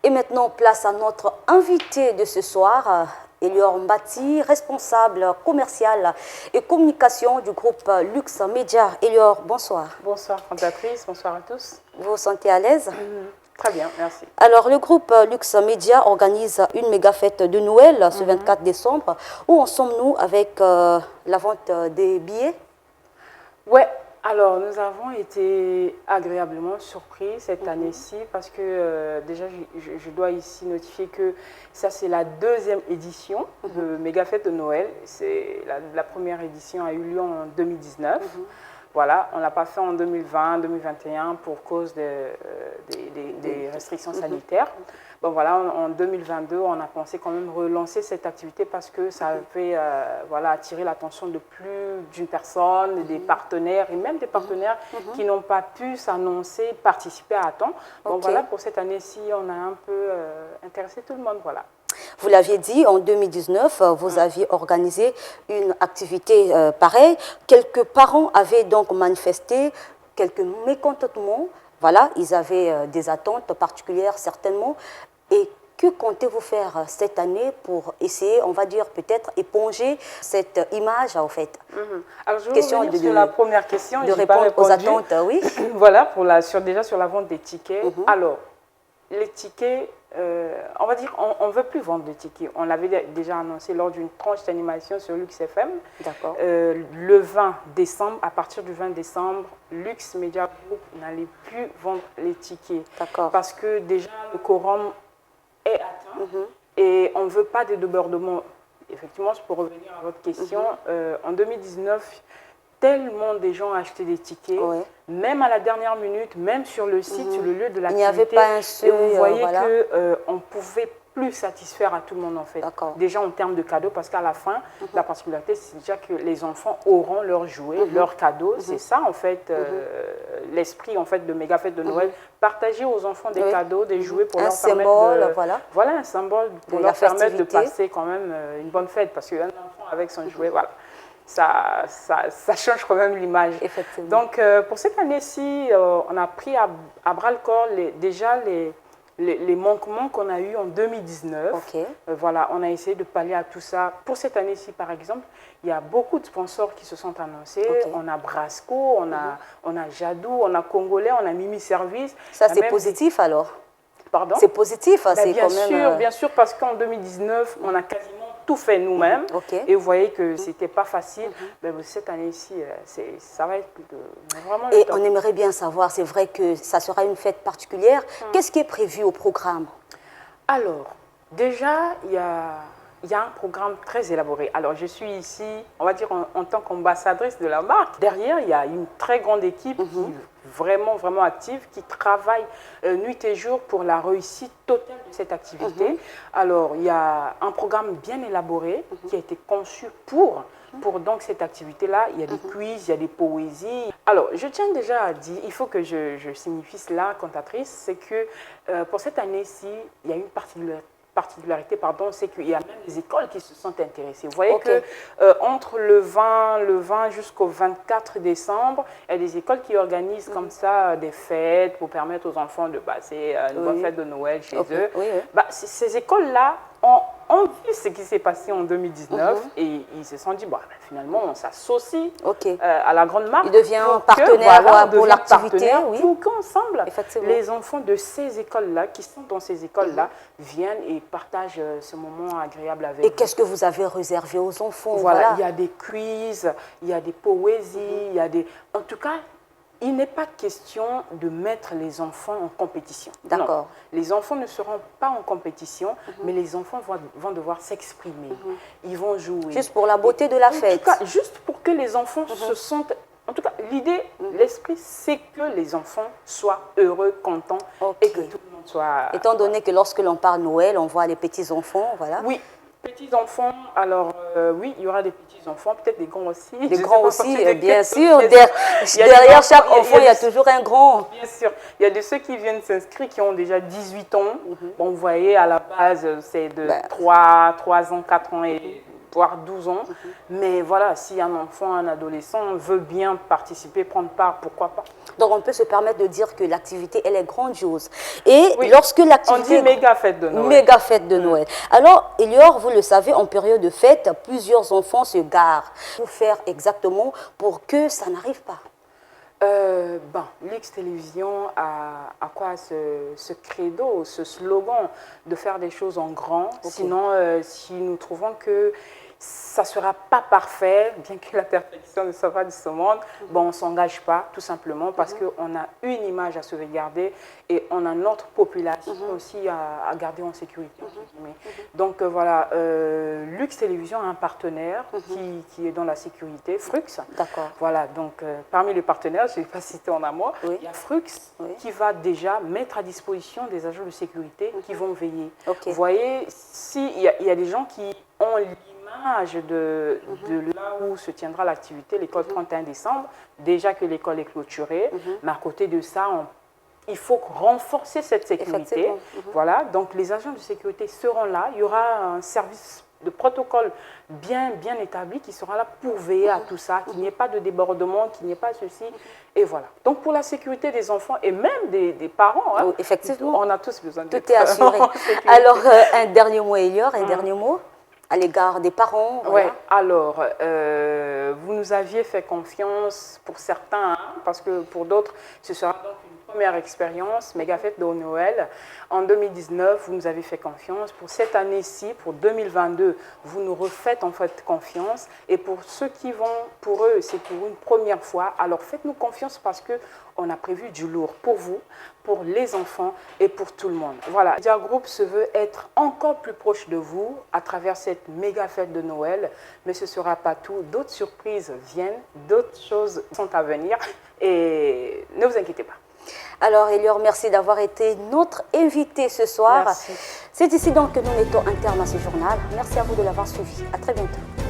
Et maintenant, place à notre invité de ce soir, Elior Mbati, responsable commercial et communication du groupe Lux Media. Elior, bonsoir. Bonsoir, cantatrice, bonsoir à tous. Vous vous sentez à l'aise? Très bien, merci. Alors, le groupe Lux Media organise une méga fête de Noël ce 24 décembre. Où en sommes-nous avec la vente des billets? Ouais, alors nous avons été agréablement surpris cette année-ci parce que déjà je dois ici notifier que ça c'est la deuxième édition de méga fête de Noël. C'est la première édition a eu lieu en 2019. Voilà, on ne l'a pas fait en 2020, 2021 pour cause des restrictions sanitaires. Bon voilà, en 2022, on a pensé quand même relancer cette activité parce que ça avait voilà, attiré l'attention de plus d'une personne, des partenaires et même des partenaires qui n'ont pas pu s'annoncer, participer à temps. Bon voilà, pour cette année-ci, on a un peu intéressé tout le monde, voilà. Vous l'aviez dit, en 2019, vous aviez organisé une activité pareille. Quelques parents avaient donc manifesté quelques mécontentements. Voilà, ils avaient des attentes particulières certainement. Et que comptez-vous faire cette année pour essayer, on va dire, peut-être éponger cette image, en fait? Alors, je vais revenir sur la première question. De répondre aux attentes, oui. Voilà, déjà sur la vente des tickets. Alors, les tickets, on va dire, on ne veut plus vendre de tickets. On l'avait déjà annoncé lors d'une tranche d'animation sur Lux FM. D'accord. Le 20 décembre, à partir du 20 décembre, Lux Media Group n'allait plus vendre les tickets. D'accord. Parce que déjà, le quorum est atteint et on ne veut pas de débordement. Effectivement, pour revenir à votre question, en 2019, tellement de gens ont acheté des tickets, même à la dernière minute, même sur le site, sur le lieu de l'activité. Il n'y avait pas un seuil, et vous voyez voilà. qu'on ne pouvait plus satisfaire à tout le monde en fait. Déjà en termes de cadeaux, parce qu'à la fin, la particularité, c'est déjà que les enfants auront leurs jouets, leurs cadeaux. C'est ça en fait, l'esprit en fait de méga fête de Noël. Partager aux enfants des cadeaux, des jouets pour leur permettre voilà, un symbole pour leur permettre de passer quand même une bonne fête. Parce qu'un enfant avec son jouet, voilà. Ça change quand même l'image. Donc, pour cette année-ci, on a pris à bras-le-corps déjà les manquements qu'on a eus en 2019. Voilà, on a essayé de pallier à tout ça. Pour cette année-ci, par exemple, il y a beaucoup de sponsors qui se sont annoncés. On a Brasco, on a Jadou, on a Congolais, on a Mimi Service. Ça, c'est positif alors? Pardon? C'est positif, c'est quand même... Bien sûr, parce qu'en 2019, on a quasiment tout fait nous-mêmes. Et vous voyez que ce n'était pas facile. Mais cette année-ci, ça va être vraiment le top. On aimerait bien savoir, c'est vrai que ça sera une fête particulière. Qu'est-ce qui est prévu au programme? Alors, déjà, il y a un programme très élaboré. Alors, je suis ici, on va dire, en tant qu'ambassadrice de la marque. Derrière, il y a une très grande équipe qui est vraiment, vraiment active, qui travaille nuit et jour pour la réussite totale de cette activité. Alors, il y a un programme bien élaboré qui a été conçu pour donc cette activité-là. Il y a des quiz, il y a des poésies. Alors, je tiens déjà à dire, il faut que je signifie cela, cantatrice, c'est que pour cette année-ci, il y a une particularité, c'est qu'il y a même des écoles qui se sont intéressées. Vous voyez que entre le 20 jusqu'au 24 décembre, il y a des écoles qui organisent comme ça des fêtes pour permettre aux enfants de passer une bonne fête de Noël chez eux. Ces écoles-là ont vu ce qui s'est passé en 2019 et ils se sont dit, finalement, on s'associe à la grande marque. Il devient partenaire pour l'activité. Pour qu'ensemble, les enfants de ces écoles-là, qui sont dans ces écoles-là, viennent et partagent ce moment agréable avec vous. Et qu'est-ce que vous avez réservé aux enfants? Voilà, il y a des quiz, il y a des poésies, il y a des... En tout cas, il n'est pas question de mettre les enfants en compétition. D'accord. Les enfants ne seront pas en compétition, mais les enfants vont devoir s'exprimer. Ils vont jouer. Juste pour la beauté de la fête. En tout cas, juste pour que les enfants se sentent... En tout cas, l'idée, l'esprit, c'est que les enfants soient heureux, contents et que tout le monde soit... Étant donné que lorsque l'on parle Noël, on voit les petits-enfants, voilà. Oui. Petits-enfants, alors oui, il y aura des petits-enfants, peut-être des grands aussi. Des grands aussi, bien sûr. Derrière chaque enfant, il y a toujours un grand. Bien sûr. Il y a de ceux qui viennent s'inscrire qui ont déjà 18 ans. Bon, vous voyez, à la base, c'est de 3 ans, 4 ans et voire 12 ans. Mais voilà, si un enfant, un adolescent veut bien participer, prendre part, pourquoi pas. Donc on peut se permettre de dire que l'activité, elle est grandiose. Et Oui, lorsque l'activité... on dit méga fête de Noël. Méga fête de Noël. Alors, Elior, vous le savez, en période de fête, plusieurs enfants se garent. Pour faire exactement pour que ça n'arrive pas. Lux Télévision a quoi ce credo, ce slogan de faire des choses en grand. Okay. Sinon, si nous trouvons que ça ne sera pas parfait, bien que la perfection ne soit pas de ce monde, on ne s'engage pas, tout simplement, parce qu'on a une image à sauvegarder et on a notre population aussi à garder en sécurité. Donc voilà, Lux Télévision a un partenaire qui est dans la sécurité, Frux. D'accord. Voilà, donc parmi les partenaires, je ne vais pas citer en un mot, Oui. il y a Frux qui va déjà mettre à disposition des agents de sécurité qui vont veiller. Okay. Vous voyez, s'il y a des gens qui ont l'image de là où se tiendra l'activité, l'école 31 décembre, déjà que l'école est clôturée, mais à côté de ça, il faut renforcer cette sécurité. Voilà, donc les agents de sécurité seront là, il y aura un service de protocole bien établi qui sera là pour veiller à tout ça, qu'il n'y ait pas de débordement, qu'il n'y ait pas ceci, et voilà. Donc pour la sécurité des enfants et même des parents, Oui, effectivement, on a tous besoin de tout est assuré. Alors, un dernier mot, Elior, un dernier mot à l'égard des parents. Voilà. Oui, alors, vous nous aviez fait confiance pour certains, parce que pour d'autres, ce sera donc une première expérience, méga fête de Noël. En 2019, vous nous avez fait confiance. Pour cette année-ci, pour 2022, vous nous refaites en fait confiance. Et pour ceux qui vont, pour eux, c'est pour une première fois. Alors faites-nous confiance parce qu'on a prévu du lourd pour vous, pour les enfants et pour tout le monde. Voilà, Media Group se veut être encore plus proche de vous à travers cette méga fête de Noël. Mais ce ne sera pas tout. D'autres surprises viennent, d'autres choses sont à venir. Et ne vous inquiétez pas. Alors, Elior, merci d'avoir été notre invité ce soir. Merci. C'est ici donc que nous mettons un terme à ce journal. Merci à vous de l'avoir suivi. À très bientôt.